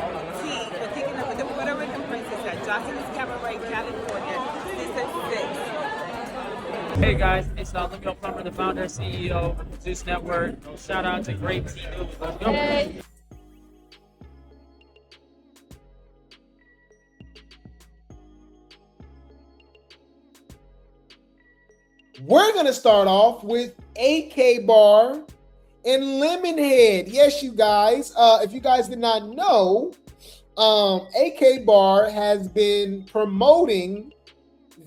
Grape Tea for kicking up with the Puerto Rican princess at Joseline's Cabaret, California. This is 6. Hey guys, it's Lemuel, the founder and CEO of Zeus Network. Shout out to Grape Tea. Let's go. Hey. We're going to start off with Akbar and Lemonhead. Yes, you guys. If you guys did not know, Akbar has been promoting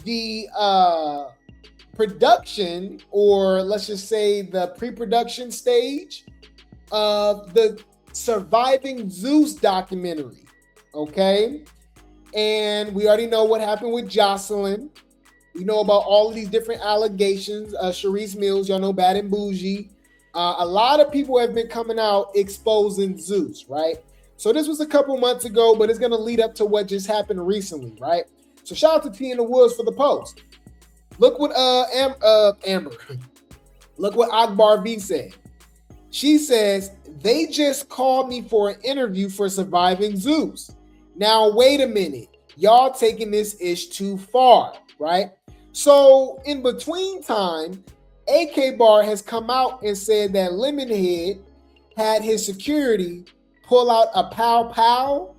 the production, or let's just say the pre-production stage of the Surviving Zeus documentary. Okay? And we already know what happened with Joseline. We know about all of these different allegations. Sharice Mills, y'all know, Bad and Bougie. A lot of people have been coming out exposing Zeus, right? So this was a couple months ago, but it's going to lead up to what just happened recently, right? So shout out to T in the Woods for the post. Look what Amber. Look what Akbar V said. She says, they just called me for an interview for Surviving Zeus. Now, wait a minute. Y'all taking this ish too far, right? So in between time, Akbar has come out and said that Lemonhead had his security pull out a pow,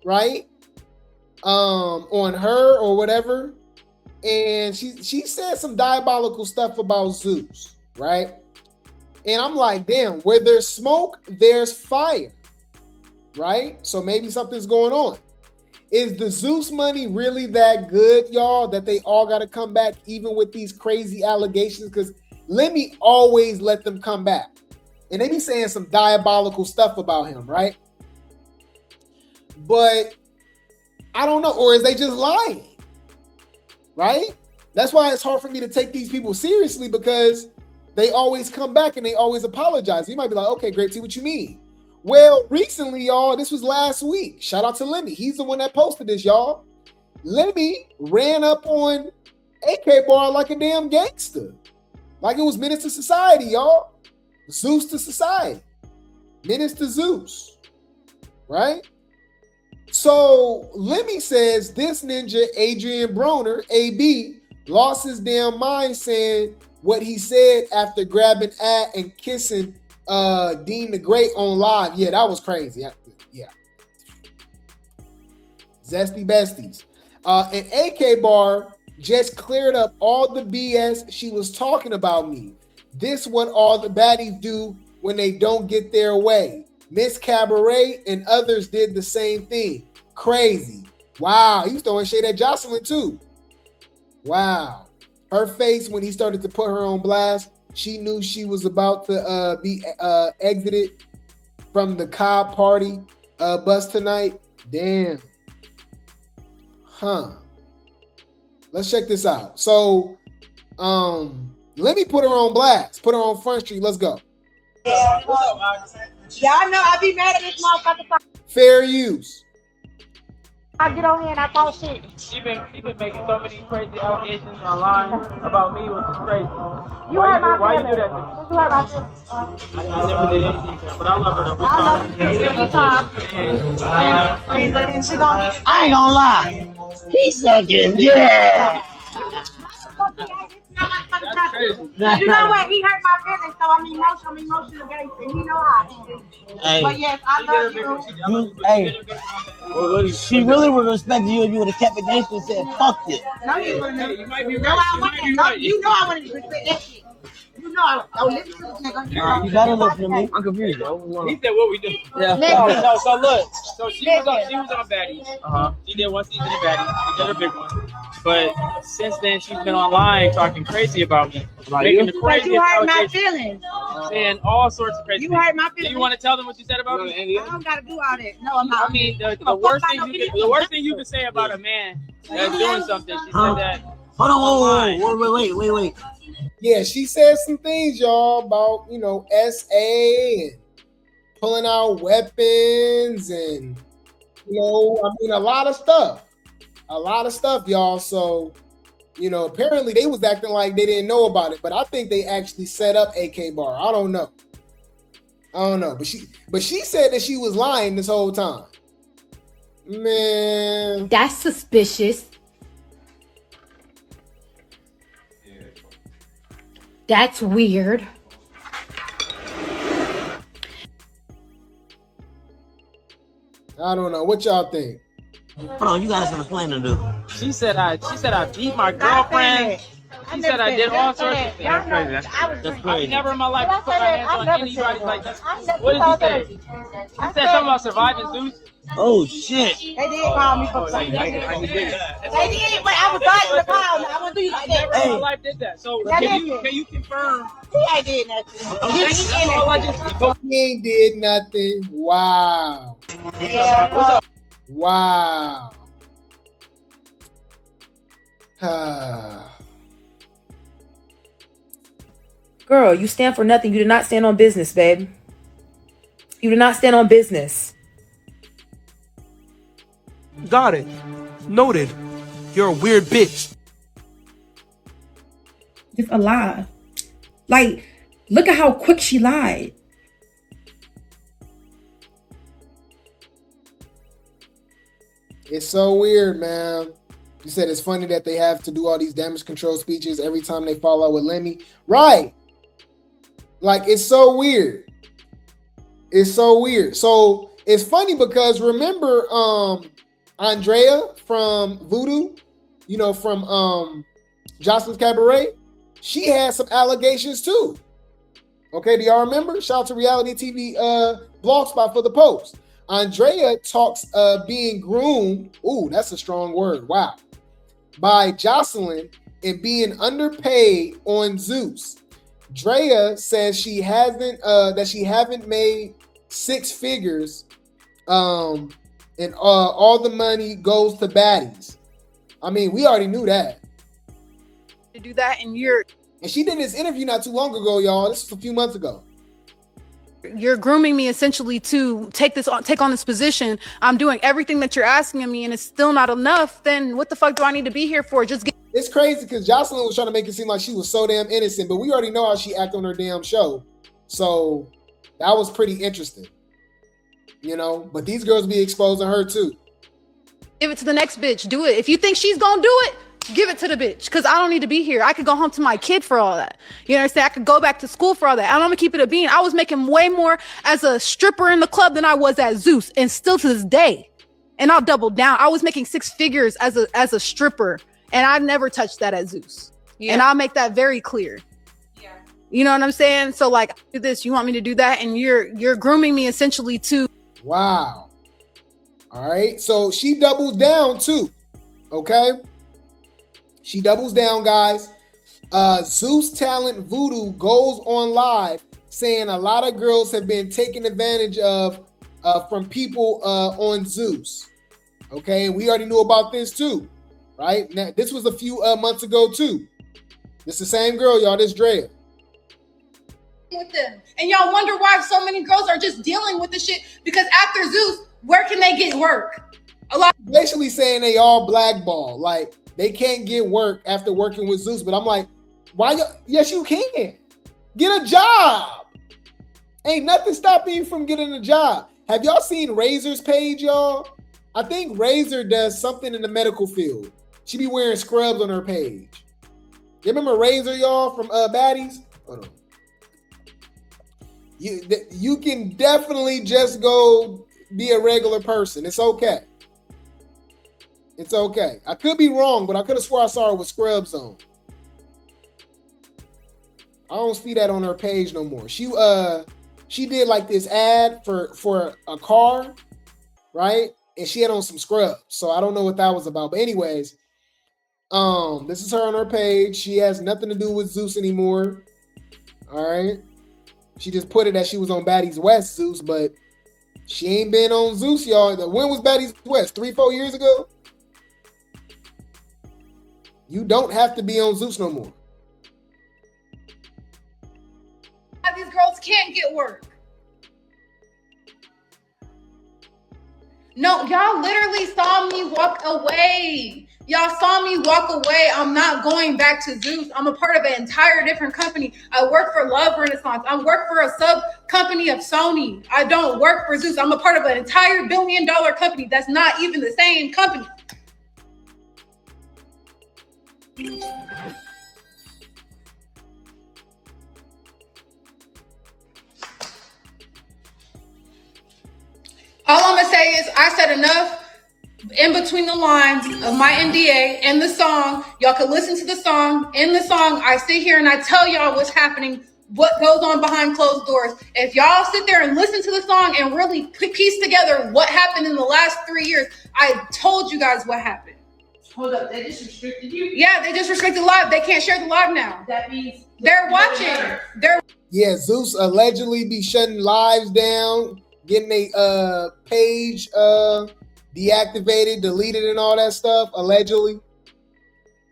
right? On her or whatever. And she said some diabolical stuff about Zeus, right? And I'm like, damn, where there's smoke, there's fire, right? So maybe something's going on. Is the Zeus money really that good, y'all, that they all got to come back even with these crazy allegations? Because Lemmy always let them come back. And they be saying some diabolical stuff about him, right? But I don't know. Or is they just lying? Right? That's why it's hard for me to take these people seriously, because they always come back and they always apologize. You might be like, okay, Grape Tea, what you mean? Well, recently, y'all, this was last week. Shout out to Lemmy. He's the one that posted this, y'all. Lemmy ran up on Akbar like a damn gangster. Like it was Menace to Society, y'all. Zeus to society. Menace to Zeus. Right? So Lemmy says this ninja, Adrian Broner, AB, lost his damn mind saying what he said after grabbing at and kissing Dean the Great on live. Yeah, that was crazy. Yeah. Zesty besties. And Akbar just cleared up all the BS she was talking about me. This what all the baddies do when they don't get their way. Miss Cabaret and others did the same thing. Crazy. Wow. He was throwing shade at Joseline too. Wow. Her face when he started to put her on blast, she knew she was about to be exited from the Cobb party bus tonight. Damn. Huh. Let's check this out. So, let me put her on blast. Put her on Front Street. Let's go. Y'all know I be mad at this motherfucker. Fair use. I get on here and I talk shit. She been making so many crazy allegations online about me, which is crazy. Why you do that to me? You heard my feelings. I never did anything, but I love her though. I love you every time. I ain't gonna lie. He's sucking, yeah. That's crazy. You know what? He hurt my feelings, so I'm emotional gangster. You know how. Hey. But yes, I love you. Hey, she really would respect you if you would have kept it gangster and said, fuck it. No, you wouldn't. You might be You right. know I wouldn't respect that shit. You know I don't listen to this nigga. You gotta listen to me. I'm confused, bro. He said, "What we do?" Yeah. So look. So she was on Baddies. She did one season of Baddies. She did a big one. But since then, she's been online talking crazy about me, making the But craziest you hurt my allegations, feelings. saying all sorts of crazy You things. hurt my Do feelings. you want to tell them what you said about me? I don't gotta do all that. No, I'm not. I mean, the worst thing you can say about a man that's doing something. She said that. Hold on, wait. Yeah, she said some things, y'all, about, SA and pulling out weapons and, a lot of stuff. A lot of stuff, y'all. So, apparently they was acting like they didn't know about it, but I think they actually set up Akbar. I don't know. I don't know, but she said that she was lying this whole time. Man, That's suspicious. That's weird. I don't know. What y'all think? Hold on, you got some explaining to do. She said I beat my girlfriend. She said I did all sorts of things. That's crazy. That's crazy. I've never in my life put my hands on anybody like that. What did he say? He said something about surviving Zeus. Oh shit. They did call me for something. They did, but I was dodging the call. I wouldn't do you like that. Never in my life did that. So can you confirm? He ain't did nothing. He ain't did nothing. Wow. Yeah. Wow. Girl, you stand for nothing. You did not stand on business, babe. You did not stand on business. Got it. Noted. You're a weird bitch. Just a lie. Like, look at how quick she lied. It's so weird, man. You said it's funny that they have to do all these damage control speeches every time they fall out with Lemmy. Right. Like, it's so weird. It's so weird. So it's funny because remember Andraya from Voodoo, you know, from Joseline's Cabaret? She had some allegations too. Okay, do y'all remember? Shout out to Reality TV blog spot for the post. Andraya talks being groomed. Ooh, that's a strong word. Wow. By Joseline and being underpaid on Zeus. Drea says she haven't made 6 figures, and all the money goes to baddies. I mean, we already knew that. To do that, and she did this interview not too long ago, y'all. This was a few months ago. You're grooming me essentially to take on this position. I'm doing everything that you're asking of me, and it's still not enough. Then what the fuck do I need to be here for? It's crazy because Joseline was trying to make it seem like she was so damn innocent, but we already know how she acted on her damn show. So that was pretty interesting, you know. But these girls be exposing her too. Give it to the next bitch. Do it. If you think she's gonna do it, give it to the bitch. Because I don't need to be here. I could go home to my kid for all that. You understand? I could go back to school for all that. I'm gonna keep it a bean. I was making way more as a stripper in the club than I was at Zeus, and still to this day. And I'll double down. I was making 6 figures as a stripper. And I never touched that at Zeus. Yeah. And I'll make that very clear. Yeah. You know what I'm saying? So like, do this, you want me to do that? And you're grooming me essentially to. Wow. All right. So she doubles down too. Okay. She doubles down, guys. Zeus Talent Voodoo goes on live saying a lot of girls have been taken advantage of from people on Zeus. Okay. And we already knew about this too. Right? Now, this was a few months ago too. This the same girl, y'all. This Drea. With them. And y'all wonder why so many girls are just dealing with the shit, because after Zeus, where can they get work? A lot. Basically saying they all blackball. Like they can't get work after working with Zeus. But I'm like, why? Yes, you can. Get a job. Ain't nothing stopping you from getting a job. Have y'all seen Razor's page, y'all? I think Razor does something in the medical field. She be wearing scrubs on her page. You remember Razor, y'all, from Baddies? Hold on. You can definitely just go be a regular person. It's okay. It's okay. I could be wrong, but I could have swore I saw her with scrubs on. I don't see that on her page no more. She did like this ad for a car, right? And she had on some scrubs. So I don't know what that was about. But anyways, this is her on her page. She has nothing to do with Zeus anymore. All right. She just put it that she was on Baddies West Zeus, but she ain't been on Zeus, y'all. When was Baddies West? 3-4 years ago? You don't have to be on Zeus no more. These girls can't get work. No, y'all literally saw me walk away. Y'all saw me walk away. I'm not going back to Zeus. I'm a part of an entire different company. I work for Love Renaissance. I work for a company of Sony. I don't work for Zeus. I'm a part of an entire $1 billion company that's not even the same company. All I'm gonna say is I said enough in between the lines of my NDA and the song. Y'all can listen to the song. In the song, I sit here and I tell y'all what's happening, what goes on behind closed doors. If y'all sit there and listen to the song and really piece together what happened in the last 3 years, I told you guys what happened. Hold up, they just restricted you? Yeah, they just restricted live. They can't share the live now. That means they're watching. Yeah, Zeus allegedly be shutting lives down, getting a page deactivated, deleted, and all that stuff, allegedly.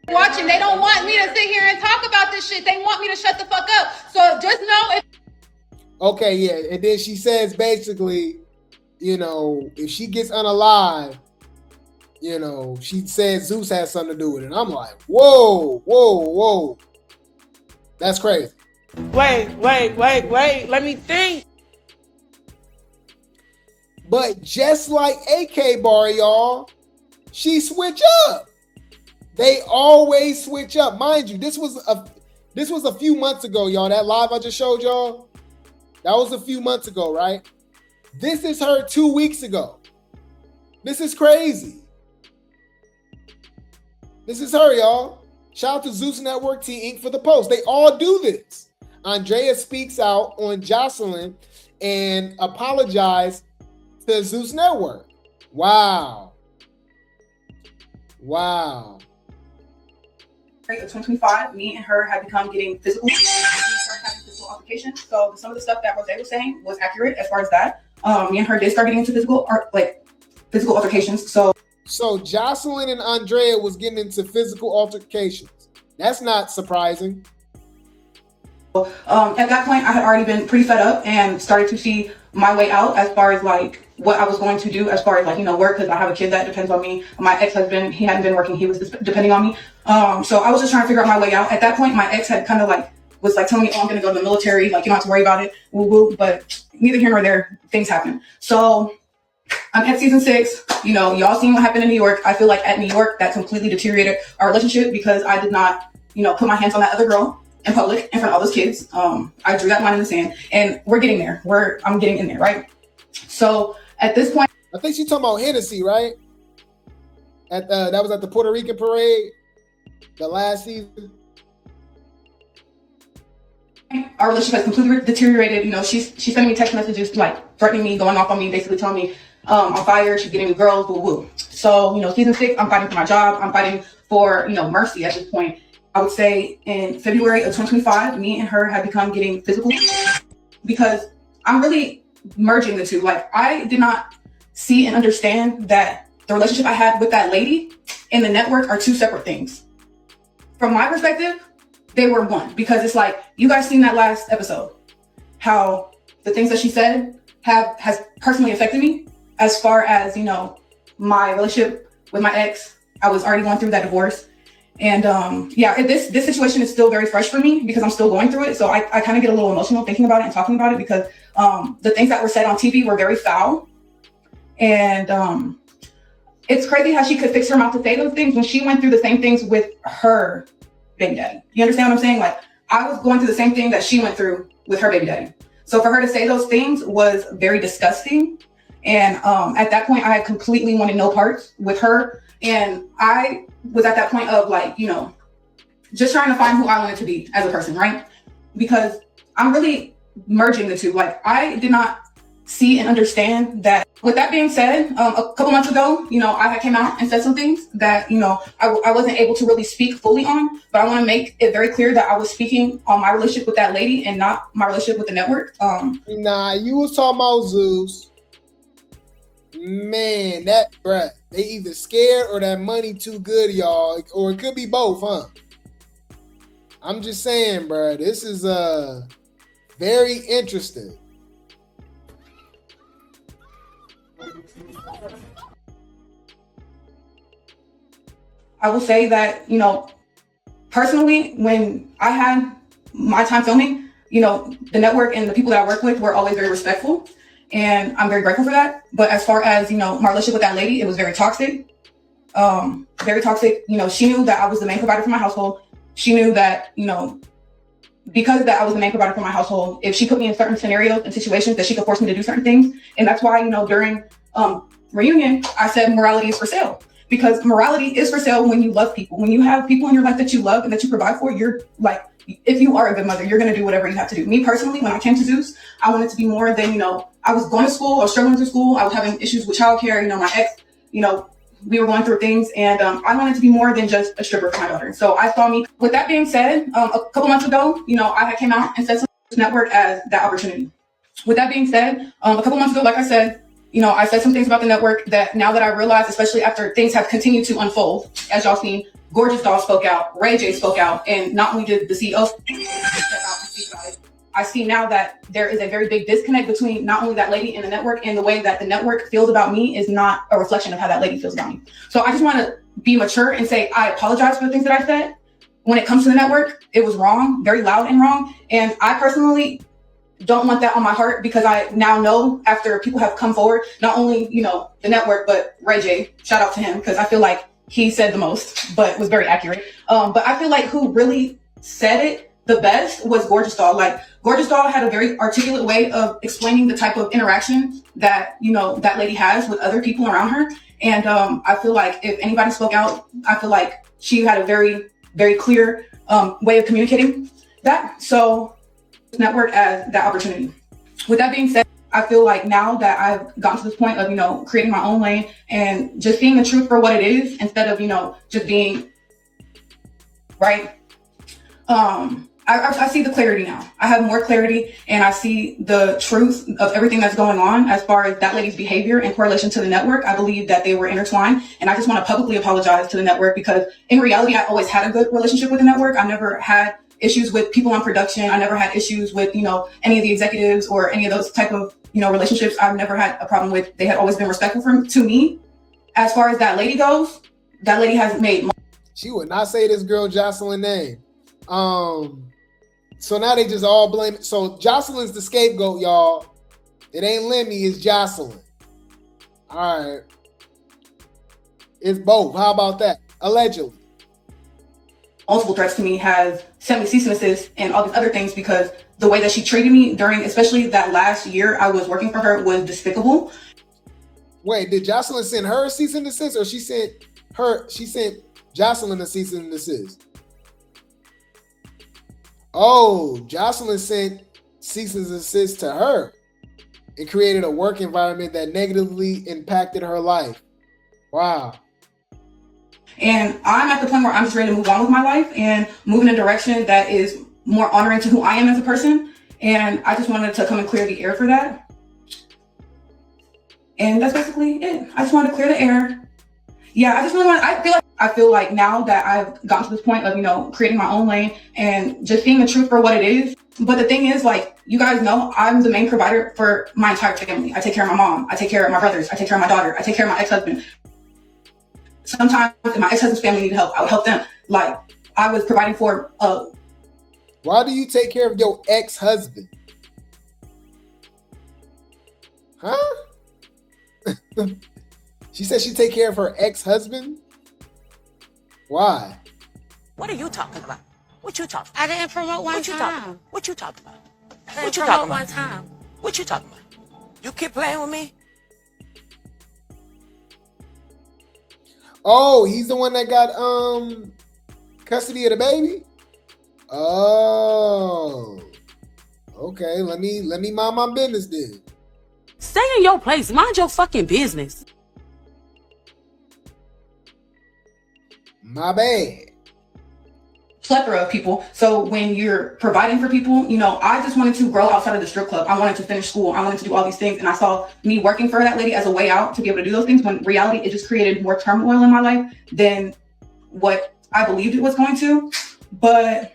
Watching. They don't want me to sit here and talk about this shit. They want me to shut the fuck up. So just know if... Okay, yeah. And then she says basically, if she gets unalive, she said Zeus has something to do with it. And I'm like, whoa. That's crazy. Wait. Let me think. But just like Akbar, y'all, she switch up. They always switch up. Mind you, this was a few months ago, y'all. That live I just showed y'all, that was a few months ago, right? This is her 2 weeks ago. This is crazy. This is her, y'all. Shout out to Zeus Network T Inc. for the post. They all do this. Andraya speaks out on Joseline and apologized to Zeus Network. Wow. 2025, me and her had become getting physical. We started having physical altercations. So some of the stuff that Rose was saying was accurate as far as that. Me and her did start getting into physical altercations. So Joseline and Andraya was getting into physical altercations. That's not surprising. At that point, I had already been pretty fed up and started to see my way out as far as like what I was going to do as far as like, work, because I have a kid that depends on me. My ex-husband, he hadn't been working. He was depending on me. So I was just trying to figure out my way out. At that point, my ex had kind of was telling me, oh, I'm going to go to the military. You don't have to worry about it. Woo woo. But neither here nor there, things happen. So I'm at season 6. Y'all seen what happened in New York. I feel like at New York, that completely deteriorated our relationship because I did not, put my hands on that other girl in public in front of all those kids. I drew that line in the sand and we're getting there. I'm getting in there, right? So at this point, I think she's talking about Hennessy, right? That was at the Puerto Rican parade, the last season. Our relationship has completely deteriorated. She's sending me text messages threatening me, going off on me, basically telling me I'm fired. She's getting new girls, woo woo. So season 6, I'm fighting for my job. I'm fighting for mercy at this point. I would say in February of 2025, me and her had become getting physical because I'm really merging the two. I did not see and understand that the relationship I had with that lady and the network are two separate things. From my perspective, they were one because it's you guys seen that last episode, how the things that she said has personally affected me as far as, my relationship with my ex. I was already going through that divorce. And this situation is still very fresh for me because I'm still going through it. So I kind of get a little emotional thinking about it and talking about it because the things that were said on TV were very foul. And it's crazy how she could fix her mouth to say those things when she went through the same things with her baby daddy. You understand what I'm saying? I was going through the same thing that she went through with her baby daddy. So for her to say those things was very disgusting. And at that point, I had completely wanted no parts with her. And I was at that point of just trying to find who I wanted to be as a person, right? Because I'm really merging the two. I did not see and understand that. With that being said, a couple months ago, I had came out and said some things that, I wasn't able to really speak fully on, but I want to make it very clear that I was speaking on my relationship with that lady and not my relationship with the network. Nah, you was talking about Zeus. Man, bruh, they either scared or that money too good, y'all, or it could be both, huh? I'm just saying, bruh, this is very interesting. I will say that, personally, when I had my time filming, you know, the network and the people that I work with were always very respectful, and I'm very grateful for that. But as far as, you know, my relationship with that lady, it was very toxic. Very toxic. You know, she knew that I was the main provider for my household. She knew that, you know, because that I was the main provider for my household, if she put me in certain scenarios and situations, that she could force me to do certain things. And that's why, you know, during reunion, I said morality is for sale, because morality is for sale when you love people. When you have people in your life that you love and that you provide for, you're like, if you are a good mother, you're going to do whatever you have to do. Me personally, when I came to Zeus, I wanted to be more than, you know, I was going to school, I was struggling through school, I was having issues with childcare, you know, my ex, you know, we were going through things, and I wanted to be more than just a stripper for my daughter. So I saw me. With that being said, a couple months ago, you know, I came out and said something to the network as that opportunity. With that being said, a couple months ago, like I said, you know, I said some things about the network that now that I realize, especially after things have continued to unfold, as y'all seen, Gorgeous Doll spoke out, Ray J spoke out, and not only did the CEO step out and speak about it, I see now that there is a very big disconnect between not only that lady and the network, and the way that the network feels about me is not a reflection of how that lady feels about me. So I just want to be mature and say, I apologize for the things that I said. When it comes to the network, it was wrong, very loud and wrong. And I personally don't want that on my heart, because I now know, after people have come forward, not only, you know, the network, but Ray J, shout out to him, because I feel like he said the most, but was very accurate. But I feel like who really said it the best was Gorgeous Doll. Like, Gorgeous Doll had a very articulate way of explaining the type of interaction that, you know, that lady has with other people around her. And I feel like if anybody spoke out, I feel like she had a very, very clear way of communicating that. So network as that opportunity. With that being said, I feel like now that I've gotten to this point of, you know, creating my own lane and just seeing the truth for what it is, instead of, you know, just being right. I see the clarity now. I have more clarity, and I see the truth of everything that's going on as far as that lady's behavior in correlation to the network. I believe that they were intertwined, and I just want to publicly apologize to the network, because in reality, I always had a good relationship with the network. I never had issues with people on production. I never had issues with, you know, any of the executives or any of those type of, you know, relationships. I've never had a problem with. They had always been respectful to me. As far as that lady goes, that lady has made. She would not say this girl Joseline name. So now they just all blame it. So Joseline's the scapegoat, y'all. It ain't Lemmy, it's Joseline. All right. It's both. How about that? Allegedly. Multiple threats to me, has sent me cease and desist and all these other things, because the way that she treated me during, especially that last year I was working for her, was despicable. Wait, did Joseline send her a cease and desist, or she sent Joseline a cease and desist? Oh, Joseline sent cease and desist to her. It created a work environment that negatively impacted her life. Wow. And I'm at the point where I'm just ready to move on with my life and move in a direction that is more honoring to who I am as a person. And I just wanted to come and clear the air for that. And that's basically it. I just wanted to clear the air. Yeah, I feel like now that I've gotten to this point of, you know, creating my own lane and just seeing the truth for what it is. But the thing is, like, you guys know, I'm the main provider for my entire family. I take care of my mom. I take care of my brothers. I take care of my daughter. I take care of my ex-husband. Sometimes if my ex-husband's family needed help, I would help them. Like, I was providing for. Why do you take care of your ex-husband? Huh? She said she take care of her ex-husband? Why? What are you talking about? What you talking I didn't promote one time. What you talking about? What you talking about? One time. What you talking about? You keep playing with me? Oh, he's the one that got custody of the baby? Oh. Okay, let me mind my business then. Stay in your place. Mind your fucking business. My bad. Plethora of people. So when you're providing for people, you know, I just wanted to grow outside of the strip club. I wanted to finish school. I wanted to do all these things. And I saw me working for that lady as a way out to be able to do those things, when in reality, it just created more turmoil in my life than what I believed it was going to. But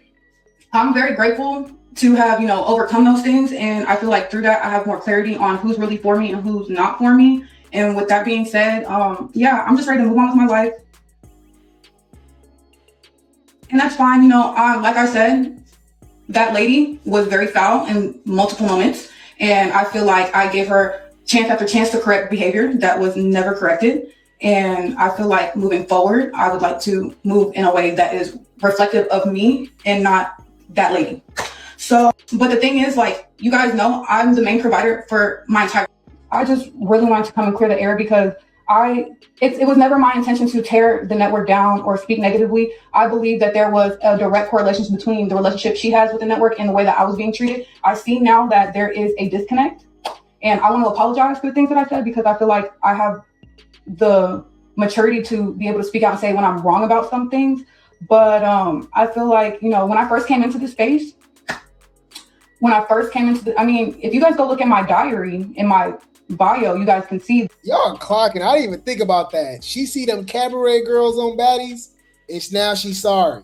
I'm very grateful to have, you know, overcome those things. And I feel like through that, I have more clarity on who's really for me and who's not for me. And with that being said, yeah, I'm just ready to move on with my life. And that's fine. You know, like I said, that lady was very foul in multiple moments. And I feel like I gave her chance after chance to correct behavior that was never corrected. And I feel like moving forward, I would like to move in a way that is reflective of me and not that lady. So, but the thing is, like, you guys know, I'm the main provider for my entire. I just really wanted to come and clear the air because it was never my intention to tear the network down or speak negatively. I believe that there was a direct correlation between the relationship she has with the network and the way that I was being treated. I see now that there is a disconnect, and I want to apologize for the things that I said because I feel like I have the maturity to be able to speak out and say when I'm wrong about some things. But I feel like, you know, when I first came into the space, I mean, if you guys go look at my diary in my bio, you guys can see. Y'all clocking. I didn't even think about that. She see them cabaret girls on baddies, and now she's sorry.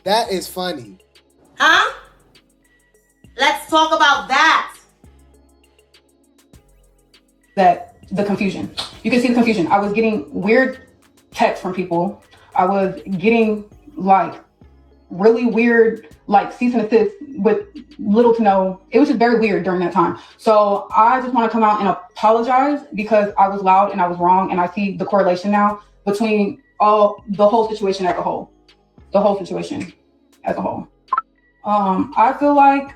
That is funny. Huh? Let's talk about that. The confusion. You can see the confusion. I was getting weird texts from people. I was getting like really weird, like cease and desist with little to no. It was just very weird during that time. So I just want to come out and apologize because I was loud and I was wrong. And I see the correlation now between the whole situation as a whole. The whole situation as a whole. I feel like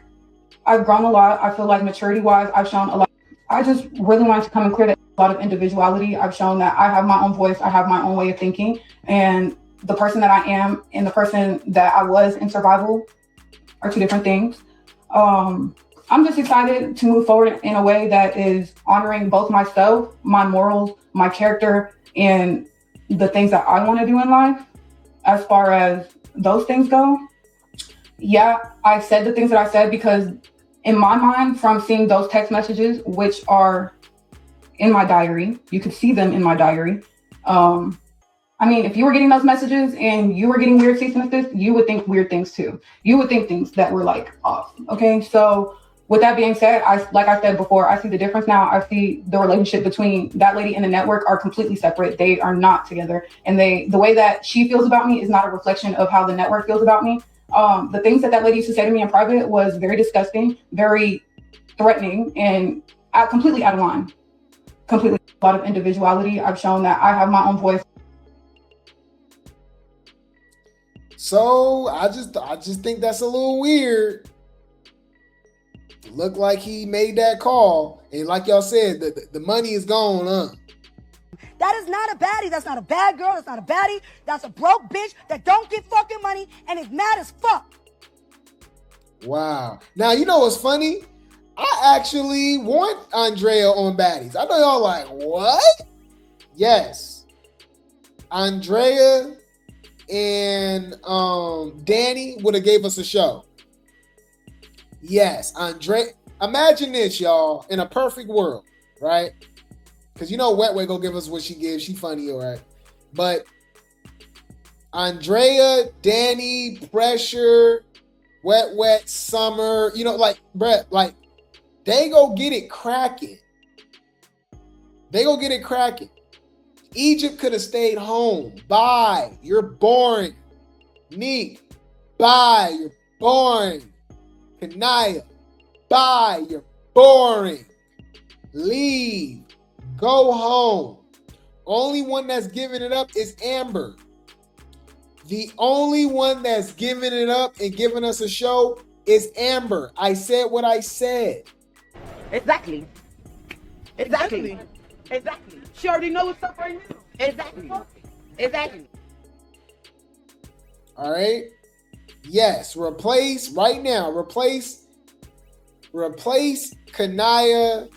I've grown a lot. I feel like maturity wise, I've shown a lot. I just really wanted to come and clear that a lot of individuality. I've shown that I have my own voice. I have my own way of thinking. And the person that I am and the person that I was in survival are two different things. I'm just excited to move forward in a way that is honoring both myself, my morals, my character, and the things that I want to do in life. As far as those things go, yeah, I said the things that I said because in my mind, from seeing those text messages, which are in my diary, you could see them in my diary. I mean, if you were getting those messages and you were getting weird cease and desist, you would think weird things too. You would think things that were like off. Okay, so with that being said, like I said before, I see the difference now. I see the relationship between that lady and the network are completely separate. They are not together, and the way that she feels about me is not a reflection of how the network feels about me. The things that lady used to say to me in private was very disgusting, very threatening, and completely out of line. Completely a lot of individuality. I've shown that I have my own voice. So I just think that's a little weird. Looked like he made that call, and like y'all said, the money is gone, huh? That is not a baddie. That's not a bad girl. That's not a baddie. That's a broke bitch that don't get fucking money and is mad as fuck. Wow. Now, you know what's funny? I actually want Andraya on baddies. I know y'all like, what? Yes. Andraya and Danny would have gave us a show. Yes, Andraya. Imagine this, y'all, in a perfect world, right? Because you know Wetway gonna give us what she gives. She funny, all right. But Andraya, Danny, Pressure, Wet, Summer, you know, like, bruh, like, they go get it cracking. Egypt could have stayed home. Bye. You're boring. Neek. Bye. You're boring. Kanaya. Bye. You're boring. Leave. Go home. Only one that's giving it up is Amber. The only one that's giving it up and giving us a show is Amber. I said what I said. Exactly. She already knows what's up right now. Exactly. All right. Yes. Replace Kanaya,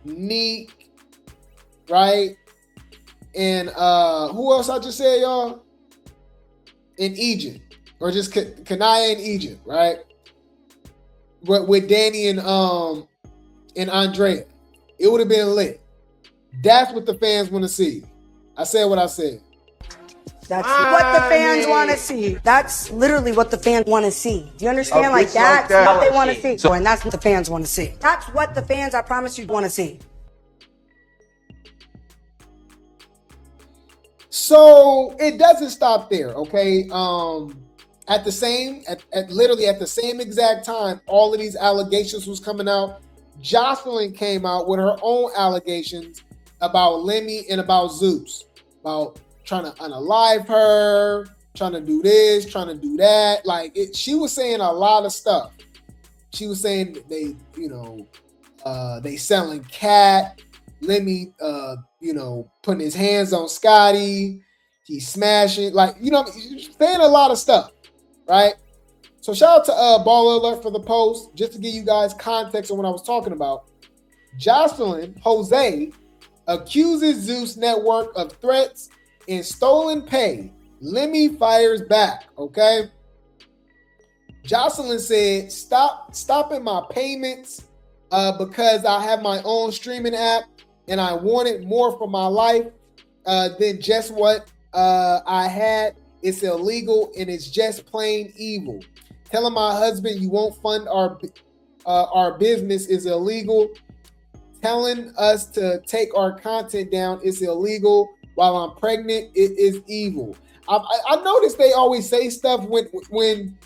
Neek, right? And who else I just said, y'all? In Egypt, or just Kanaya in Egypt, right? With Danny and Andraya, it would have been lit. That's what the fans want to see. I said what I said. That's what the fans want to see. That's literally what the fans want to see. Do you understand? Like that's what they want to see. And that's what the fans want to see. That's what the fans, I promise you, want to see. So it doesn't stop there, okay? at literally at the same exact time, all of these allegations was coming out. Joseline came out with her own allegations about Lemmy and about Zeus, about trying to unalive her, trying to do this, trying to do that. Like she was saying a lot of stuff. She was saying that they selling cat. Lemmy, putting his hands on Scotty. He's smashing, saying a lot of stuff, right? So shout out to Baller Alert for the post, just to give you guys context on what I was talking about. Joseline Jose accuses Zeus Network of threats and stolen pay. Lemmy fires back, okay? Joseline said, stopping my payments because I have my own streaming app and I wanted more for my life than just what I had. It's illegal and it's just plain evil. Telling my husband you won't fund our business is illegal. Telling us to take our content down is illegal. While I'm pregnant, it is evil. I noticed they always say stuff when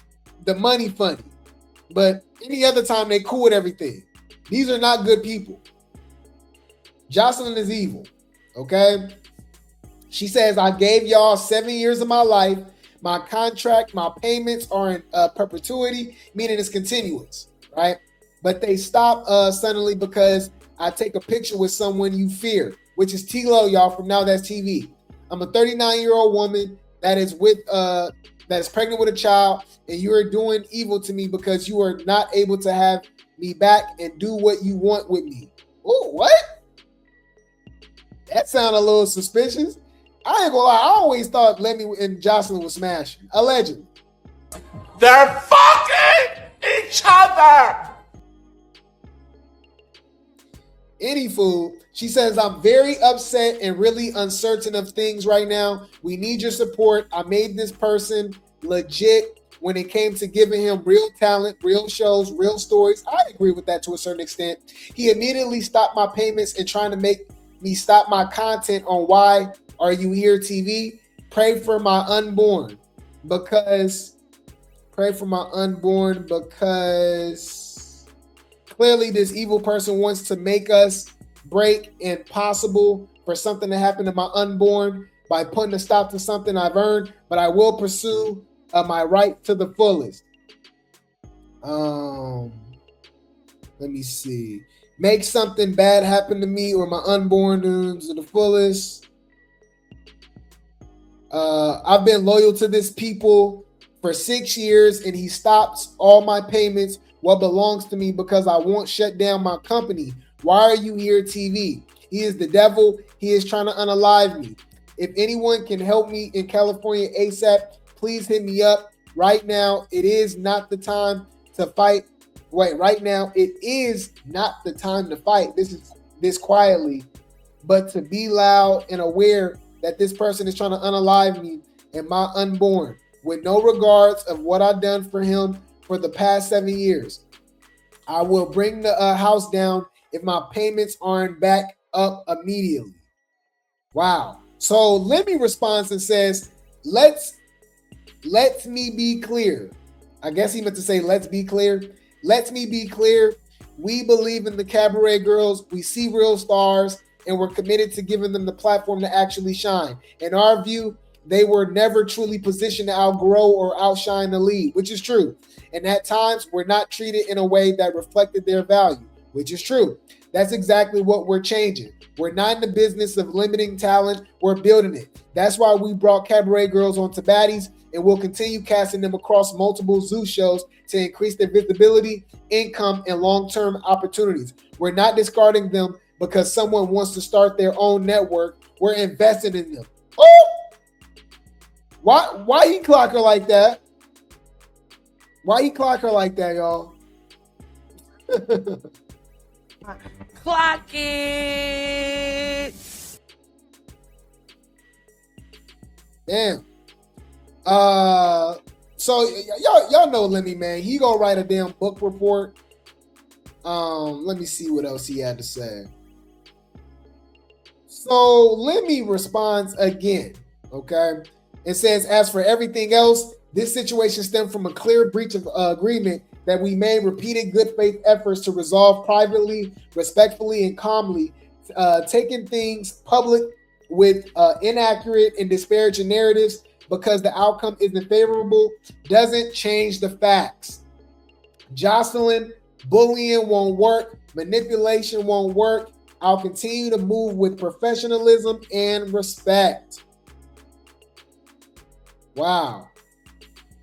the money funny, but any other time they cool with everything. These are not good people. Joseline is evil, okay? She says, I gave y'all 7 years of my life. My contract, my payments are in perpetuity, meaning it's continuous, right? But they stop suddenly because I take a picture with someone you fear, which is T-Lo, y'all, from Now That's TV. I'm a 39-year-old woman that is pregnant with a child, and you are doing evil to me because you are not able to have me back and do what you want with me. Oh, what? That sounded a little suspicious. I ain't gonna lie, I always thought Lemmy and Joseline was smashing. Allegedly. They're fucking each other. Anywho, she says, I'm very upset and really uncertain of things right now. We need your support. I made this person legit when it came to giving him real talent, real shows, real stories. I agree with that to a certain extent. He immediately stopped my payments and trying to make me stop my content on Why Are You Here TV. Pray for my unborn because clearly this evil person wants to make us break and possible for something to happen to my unborn by putting a stop to something I've earned, but I will pursue my right to the fullest. Let me see. Make something bad happen to me or my unborn to the fullest. I've been loyal to this people for 6 years and he stops all my payments, what belongs to me, because I won't shut down my company. Why Are You Here TV? He is the devil. He is trying to unalive me. If anyone can help me in California ASAP, please hit me up. Right now, it is not the time to fight. Wait, right now, it is not the time to fight. This quietly, but to be loud and aware that this person is trying to unalive me and my unborn with no regards of what I've done for him for the past 7 years. I will bring the house down if my payments aren't back up immediately. Wow. So Lemmy responds and says, let me be clear. I guess he meant to say, let's be clear. Let me be clear. We believe in the cabaret girls. We see real stars, and we're committed to giving them the platform to actually shine. In our view, they were never truly positioned to outgrow or outshine the lead, which is true. And at times, we're not treated in a way that reflected their value, which is true. That's exactly what we're changing. We're not in the business of limiting talent. We're building it. That's why we brought cabaret girls onto Baddies, and we'll continue casting them across multiple Zeus shows to increase their visibility, income, and long-term opportunities. We're not discarding them because someone wants to start their own network. We're investing in them. Oh! Why he clock her like that? Why he clock her like that, y'all? Clock it. Damn. So y'all know Lemmy, man. He gonna write a damn book report. Let me see what else he had to say. So Lemmy responds again, okay? It says, as for everything else, This situation stemmed from a clear breach of agreement that we made repeated good faith efforts to resolve privately, respectfully, and calmly. Taking things public with inaccurate and disparaging narratives because the outcome isn't favorable doesn't change the facts. Joseline, bullying won't work. Manipulation won't work. I'll continue to move with professionalism and respect. Wow.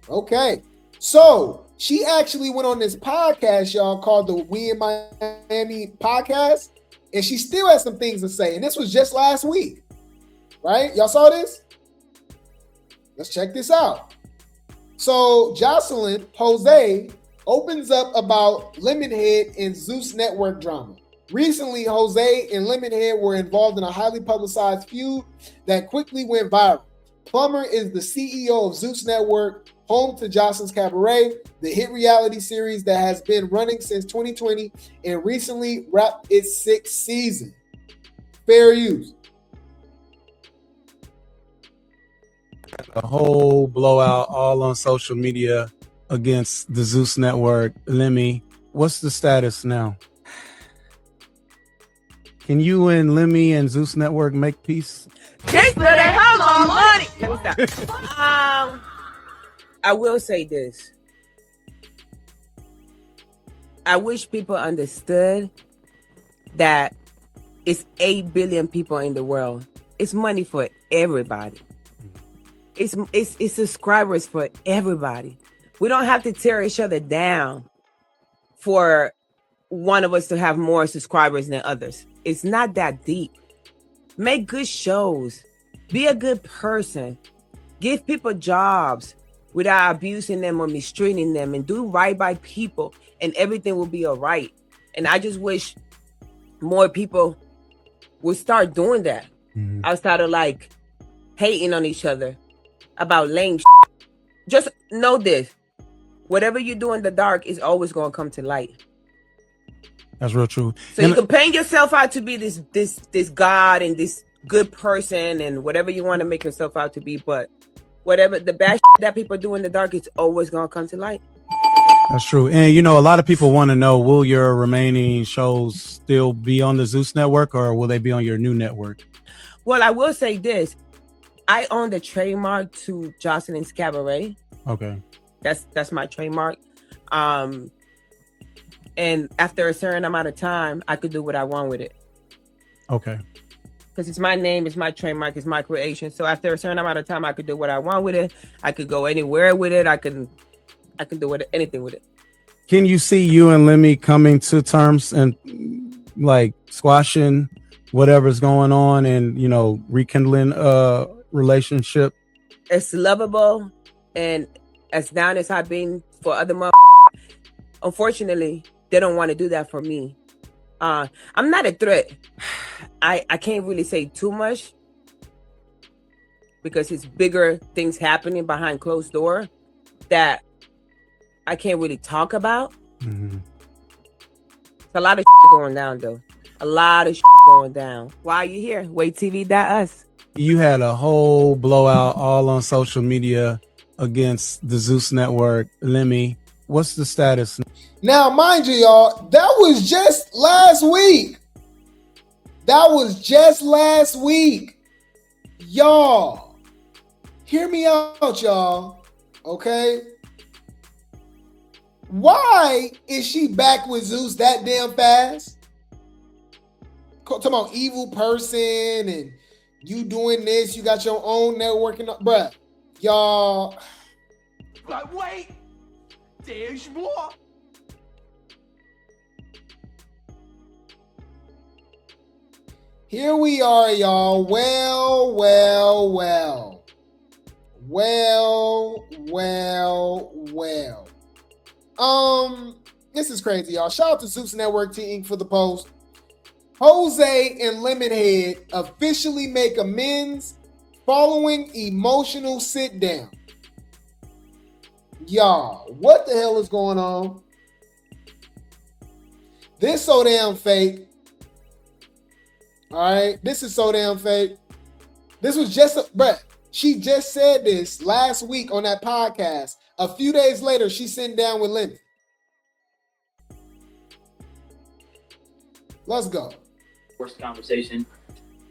Okay. So she actually went on this podcast, y'all, called the We in Miami podcast, and she still has some things to say. And this was just last week, right? Y'all saw this? Let's check this out. So Joseline, Jose, opens up about Lemonhead and Zeus Network drama. Recently, Jose and Lemonhead were involved in a highly publicized feud that quickly went viral. Plummer is the CEO of Zeus Network, home to Joseline's Cabaret, the hit reality series that has been running since 2020 and recently wrapped its 6th season. Fair use. A whole blowout all on social media against the Zeus Network. Lemmy, what's the status now? Can you and Lemmy and Zeus Network make peace? Let me stop. I will say this. I wish people understood that it's 8 billion people in the world. It's money for everybody. It's subscribers for everybody. We don't have to tear each other down for one of us to have more subscribers than others. It's not that deep. Make good shows. Be a good person. Give people jobs without abusing them or mistreating them, and do right by people, and everything will be all right. And I just wish more people would start doing that outside of like hating on each other about lame shit. Just know this. Whatever you do in the dark is always going to come to light. That's real true. So you can paint yourself out to be this God and this good person and whatever you want to make yourself out to be, but whatever the bad shit that people do in the dark, it's always going to come to light. That's true. And you know, a lot of people want to know, will your remaining shows still be on the Zeus Network or will they be on your new network? Well, I will say this. I own the trademark to Joseline's Cabaret. Okay. That's my trademark. And after a certain amount of time, I could do what I want with it. Okay. Because it's my name, it's my trademark, it's my creation. So after a certain amount of time, I could do what I want with it. I could go anywhere with it. I can do anything with it. Can you see you and Lemmy coming to terms and like squashing whatever's going on and, you know, rekindling a relationship? It's lovable, and as down as I've been for other unfortunately, they don't want to do that for me. I'm not a threat. I can't really say too much because it's bigger things happening behind closed door that I can't really talk about. It's a lot of going down though. A lot of going down. Why are you here? WaitTV.us. You had a whole blowout all on social media against the Zeus Network. Lemmy, what's the status? Now, mind you, y'all, that was just last week. Y'all, hear me out, y'all. Okay? Why is she back with Zeus that damn fast? Talking about evil person and you doing this, you got your own network and bruh, y'all. But wait, there's more. Here we are, y'all. This is crazy, y'all. Shout out to Zeus Network Team for the post. Jose and Lemonhead officially make amends following emotional sit down. Y'all, what the hell is going on? This so damn fake. All right, this is so damn fake. This was just bruh, She just said this last week on that podcast. A few days later, she's sitting down with Lemmy. Let's go. Forced conversation.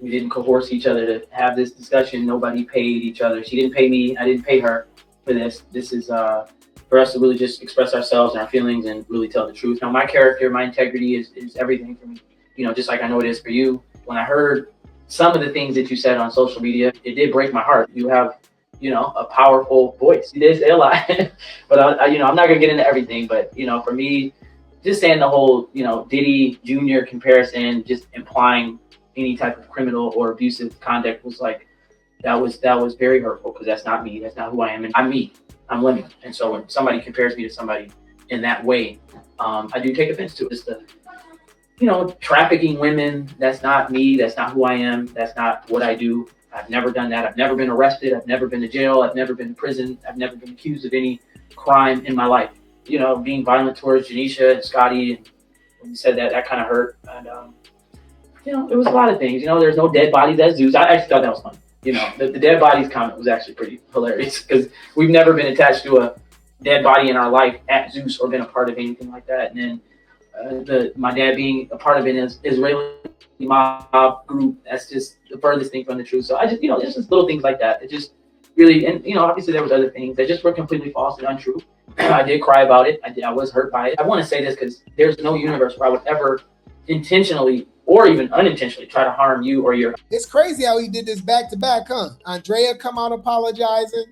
We didn't coerce each other to have this discussion. Nobody paid each other. She didn't pay me. I didn't pay her for this. This is for us to really just express ourselves and our feelings and really tell the truth. Now, my character, my integrity is everything for me. You know, just like I know it is for you. When I heard some of the things that you said on social media, it did break my heart. You have, you know, a powerful voice. You did say a lot, but I'm not gonna get into everything. But you know, for me, just saying the whole, you know, Diddy Jr. comparison, just implying any type of criminal or abusive conduct was like, that was very hurtful, because that's not me. That's not who I am. And I'm me. I'm Lemuel. And so when somebody compares me to somebody in that way, I do take offense to it. Just the, you know, trafficking women, that's not me. That's not who I am. That's not what I do. I've never done that. I've never been arrested. I've never been to jail. I've never been to prison. I've never been accused of any crime in my life. You know, being violent towards Janisha and Scotty, and when you said that, that kind of hurt. And, you know, it was a lot of things. You know, there's no dead bodies at Zeus. I actually thought that was funny. You know, the dead bodies comment was actually pretty hilarious, because we've never been attached to a dead body in our life at Zeus or been a part of anything like that. And then my dad being a part of an Israeli mob group, that's just the furthest thing from the truth. So I just, you know, just little things like that. It just really, and you know, obviously there was other things that just were completely false and untrue. I did cry about it. I was hurt by it. I want to say this because there's no universe where I would ever intentionally or even unintentionally try to harm you or your. It's crazy how he did this back to back, huh? Andraya come out apologizing.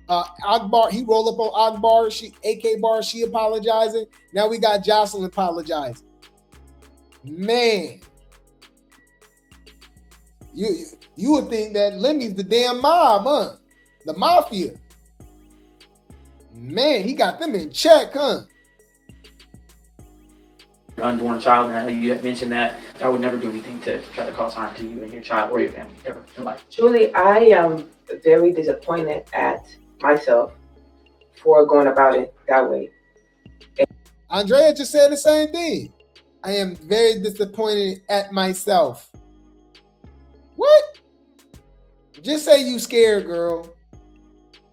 Akbar, he rolled up on Akbar, AK Bar, she apologizing. Now we got Joseline apologizing. Man, you would think that Lemmy's the damn mob, huh? The mafia. Man, he got them in check, huh? Unborn child, and you mentioned that I would never do anything to try to cause harm to you and your child or your family ever in life. Truly, I am very disappointed at myself for going about it that way. Andraya just said the same thing. I am very disappointed at myself. What? Just say you scared, girl.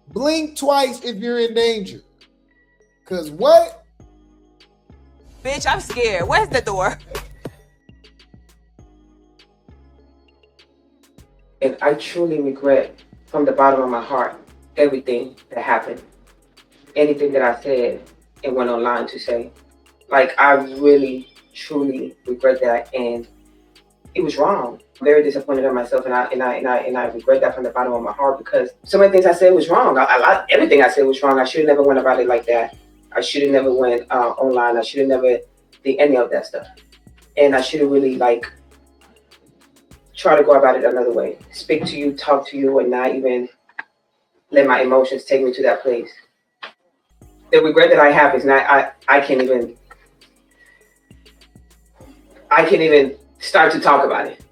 Blink twice if you're in danger. Cause what? Bitch, I'm scared. Where's the door? And I truly regret from the bottom of my heart everything that happened. Anything that I said and went online to say. Like, I really, truly regret that, and it was wrong. I'm very disappointed in myself, and I regret that from the bottom of my heart, because so many things I said was wrong. Everything I said was wrong. I should have never went about it like that. I should have never went online. I should have never did any of that stuff. And I should have really, like, try to go about it another way. Speak to you, talk to you, and not even let my emotions take me to that place. The regret that I have is not, I can't even start to talk about it.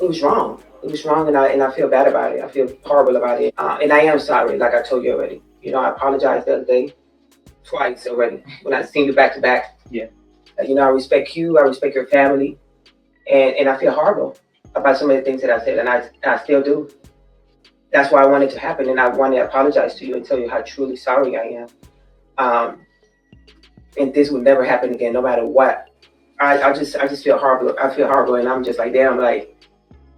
It was wrong. It was wrong, and I feel bad about it. I feel horrible about it. And I am sorry, like I told you already. You know, I apologized the other day twice already when I seen you back to back. Yeah. You know, I respect you. I respect your family. And I feel horrible about so many things that I said, and I still do. That's why I wanted to happen, and I want to apologize to you and tell you how truly sorry I am. And this would never happen again, no matter what. I just feel horrible. I feel horrible, and I'm just like, damn, like,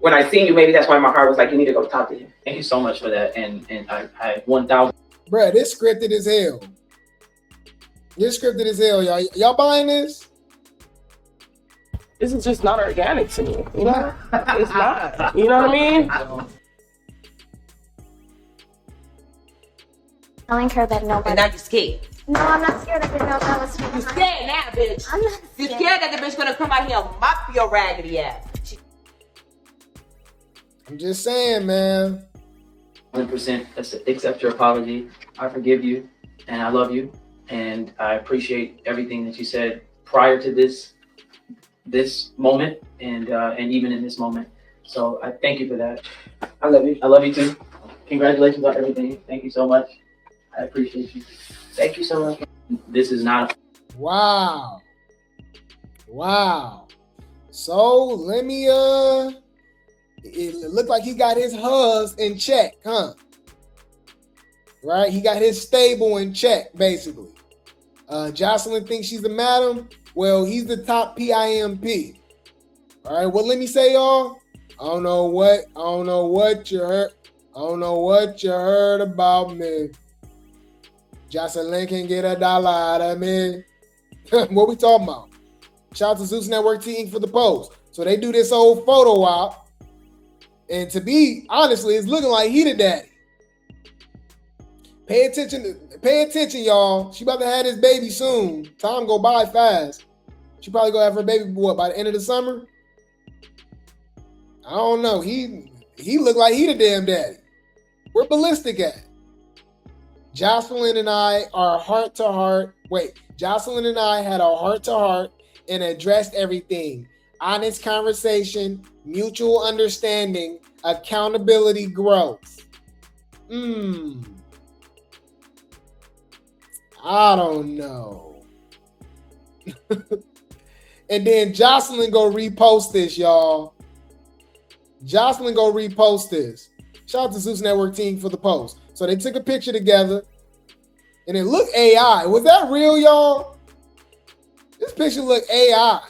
when I seen you, maybe that's why my heart was like, you need to go talk to him. Thank you so much for that, and I 1,000. Bruh, this scripted as hell. This scripted as hell, y'all. Y'all buying this? This is just not organic to me, you know? It's not. You know what I mean? Telling her that nobody. And now you're scared. No, I'm not scared. I didn't know that was. You're scared now, bitch. I'm not scared. You're scared that the bitch gonna come out here and mop your raggedy ass. I'm just saying, man. 100% accept your apology. I forgive you, and I love you, and I appreciate everything that you said prior to this moment, and even in this moment. So I thank you for that. I love you. I love you too. Congratulations on everything. Thank you so much. I appreciate you. Thank you so much. This is not a... Wow. Wow. So let me It looked like he got his hus in check, huh? Right? He got his stable in check, basically. Joseline thinks she's the madam. Well, he's the top PIMP. All right, what let me say, y'all? I don't know what you heard. I don't know what you heard about me. Joseline can get $1 out of me. What we talking about? Shout out to Zeus Network team for the post. So they do this old photo op. And to be honestly, it's looking like he the daddy. Pay attention, y'all. She about to have this baby soon. Time go by fast. She probably gonna have her baby by the end of the summer. I don't know. He look like he the damn daddy. Where Ballistic at? Joseline and I are heart to heart. Wait, Joseline and I had a heart to heart and addressed everything. Honest conversation, mutual understanding, accountability, growth. I don't know. And then Joseline go repost this, y'all. Joseline go repost this. Shout out to Zeus Network team for the post. So they took a picture together and it looked AI. Was that real, y'all? This picture looked AI.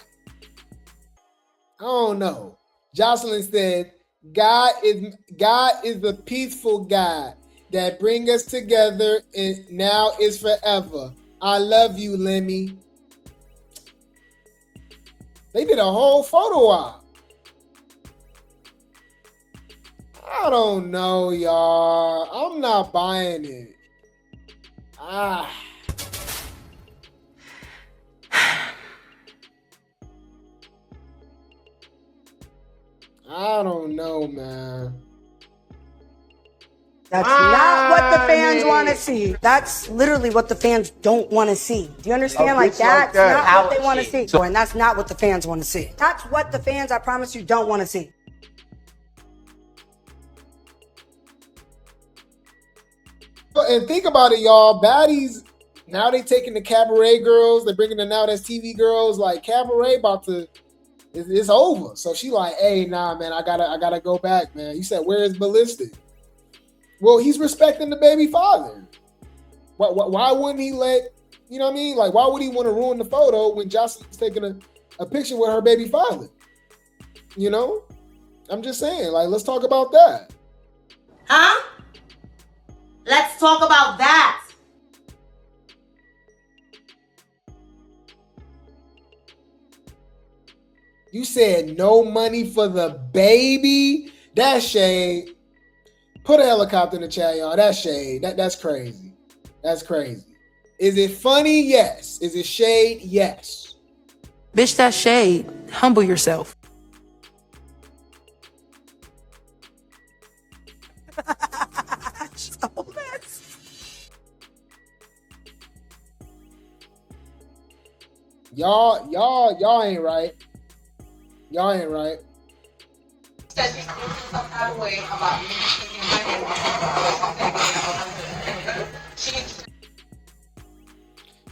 I don't know. Joseline said, God is the peaceful God that bring us together and now is forever. I love you, Lemmy. They did a whole photo op. I don't know, y'all. I'm not buying it. I don't know, man. That's not what the fans want to see. That's literally what the fans don't want to see. Do you understand? Like that's not what they want to see. And that's not what the fans want to see. That's what the fans, I promise you, don't want to see. And think about it, y'all. Baddies, now they taking the cabaret girls. They're bringing them out as TV girls. Like cabaret about to, it's over. So she like, hey, nah, man, I gotta go back, man. You said, where is Ballistic? Well, he's respecting the baby father. Why wouldn't he let, you know what I mean? Like, why would he want to ruin the photo when Joseline's taking a picture with her baby father? You know? I'm just saying, like, let's talk about that. Huh? Let's talk about that. You said no money for the baby? That's shade. Put a helicopter in the chat, y'all. That's shade. That's crazy. That's crazy. Is it funny? Yes. Is it shade? Yes. Bitch, that's shade. Humble yourself. Y'all ain't right. Y'all ain't right.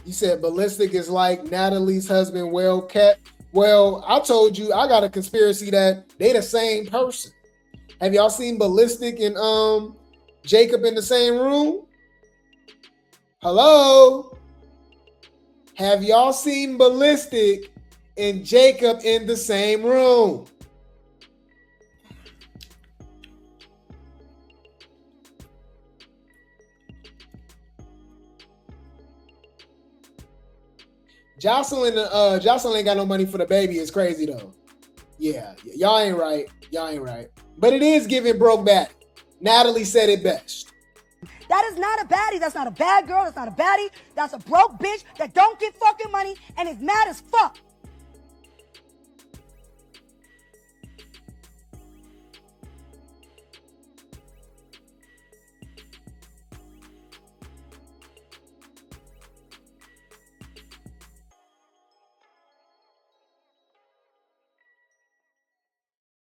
You said Ballistic is like Natalie's husband, well kept. Well, I told you I got a conspiracy that they the same person. Have y'all seen Ballistic and Jacob in the same room? Hello? Have y'all seen Ballistic and Jacob in the same room? Joseline ain't got no money for the baby. It's crazy though. Yeah, y'all ain't right. Y'all ain't right. But it is giving broke back. Natalie said it best. That is not a baddie. That's not a bad girl. That's not a baddie. That's a broke bitch that don't get fucking money and is mad as fuck.